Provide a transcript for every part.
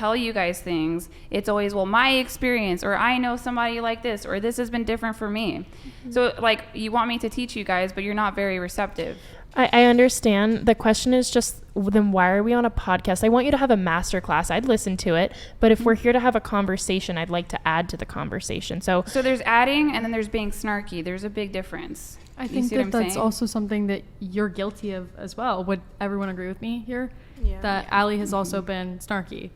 tell you guys things, it's always, well, my experience, or I know somebody like this, or this has been different for me. So like, you want me to teach you guys, but you're not very receptive. I understand. The question is just, then why are we on a podcast? I want you to have a master class. I'd listen to it. But if we're here to have a conversation, I'd like to add to the conversation. So there's adding, and then there's being snarky. There's a big difference. I think that's also something that you're guilty of as well. Would everyone agree with me here? Yeah. That Allie has also been snarky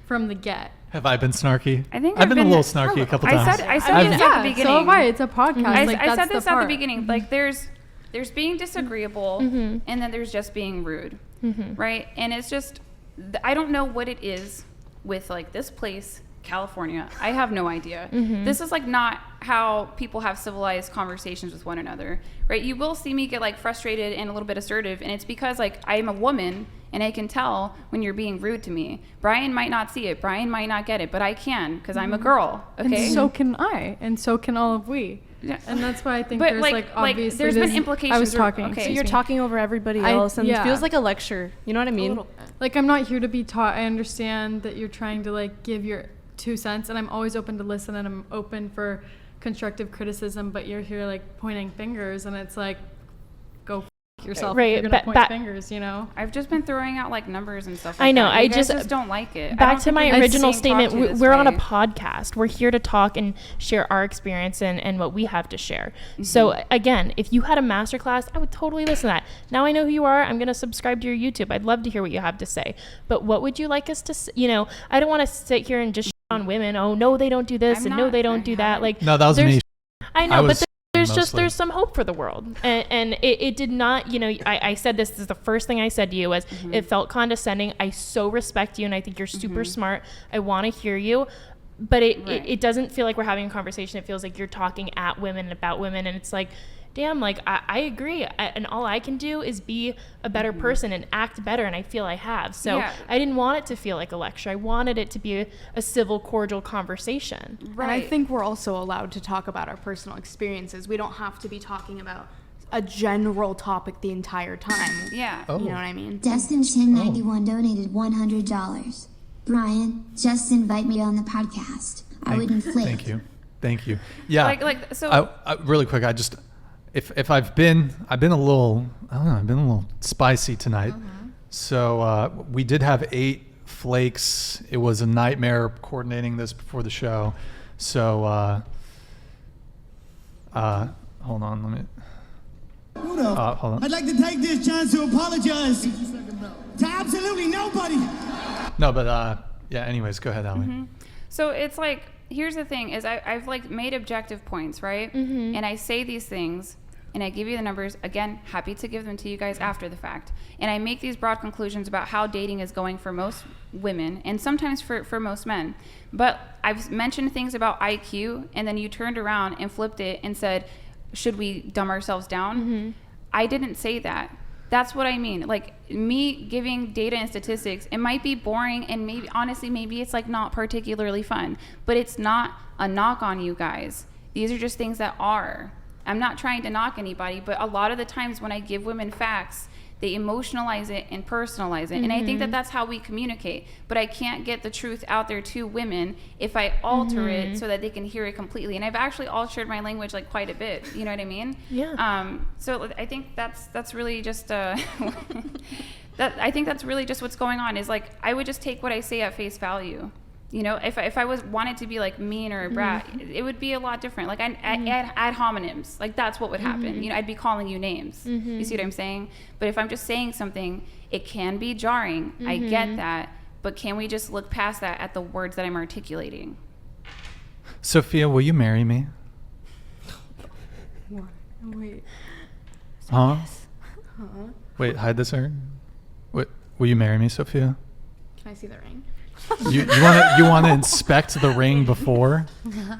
from the get. Have I been snarky? I think I've been a little snarky a couple times. I said this at the beginning. So have I. It's a podcast. I said this at the beginning. Like, there's being disagreeable, and then there's just being rude, right? And it's just, I don't know what it is with like this place, California. I have no idea. This is like not how people have civilized conversations with one another, right? You will see me get like frustrated and a little bit assertive, and it's because like I'm a woman and I can tell when you're being rude to me. Brian might not see it. Brian might not get it, but I can, because I'm a girl. Okay. And so can I, and so can all of we. Yeah. And that's why I think there's obviously there's been implications. I was talking. Okay, so you're talking over everybody else, and it feels like a lecture. You know what I mean? Like, I'm not here to be taught. I understand that you're trying to like give your 2 cents, and I'm always open to listen, and I'm open for constructive criticism. But you're here like pointing fingers, and it's like, go yourself. Right, you're gonna point fingers, you know. I've just been throwing out like numbers and stuff like I know. that. I you guys just don't like it. Back to my original statement, we're on a way. podcast. We're here to talk and share our experience and what we have to share. So again, if you had a masterclass, I would totally listen to that. Now I know who you are. I'm going to subscribe to your YouTube. I'd love to hear what you have to say. But what would you like us to, I don't want to sit here and just shit on women. Oh, no, they don't do this, and no, they don't do that. Like, no, that was me. I know, but there's some hope for the world, and it did not, I said this is the first thing I said to you was it felt condescending. I so respect you, and I think you're super smart. I want to hear you, but it doesn't feel like we're having a conversation. It feels like you're talking at women and about women, and it's like, damn, like I agree, and all I can do is be a better person and act better, and I feel I have. So I didn't want it to feel like a lecture. I wanted it to be a civil, cordial conversation. Right. And I think we're also allowed to talk about our personal experiences. We don't have to be talking about a general topic the entire time. Yeah. You know what I mean? Destin1091 donated $100. Brian, just invite me on the podcast. I would inflate. Thank you. Yeah. So I really quick, I just, if I've been a little, I don't know, I've been a little spicy tonight. So we did have 8 flakes. It was a nightmare coordinating this before the show. So hold on, let me. Hold on. I'd like to take this chance to apologize to absolutely nobody. No, but yeah. Anyways, go ahead, Allie. So it's like, here's the thing: is I've like made objective points, right? And I say these things, and I give you the numbers. Again, happy to give them to you guys after the fact. And I make these broad conclusions about how dating is going for most women, and sometimes for most men. But I've mentioned things about IQ, and then you turned around and flipped it and said, should we dumb ourselves down? I didn't say that. That's what I mean. Like, me giving data and statistics, it might be boring, and maybe, honestly, maybe it's like not particularly fun, but it's not a knock on you guys. These are just things that are. I'm not trying to knock anybody, but a lot of the times when I give women facts, they emotionalize it and personalize it. And I think that that's how we communicate. But I can't get the truth out there to women if I alter it so that they can hear it completely. And I've actually altered my language like quite a bit. You know what I mean? Yeah. So I think that's really just I think that's really just what's going on, is like, I would just take what I say at face value. If I wanted to be like mean or a brat, it would be a lot different. Like, I'd add homonyms. Like, that's what would happen. I'd be calling you names. You see what I'm saying? But if I'm just saying something, it can be jarring. I get that. But can we just look past that at the words that I'm articulating? Sophia, will you marry me? Wait. Huh? Wait, hide this, or what? Will you marry me, Sophia? Can I see the ring? You want to inspect the ring before?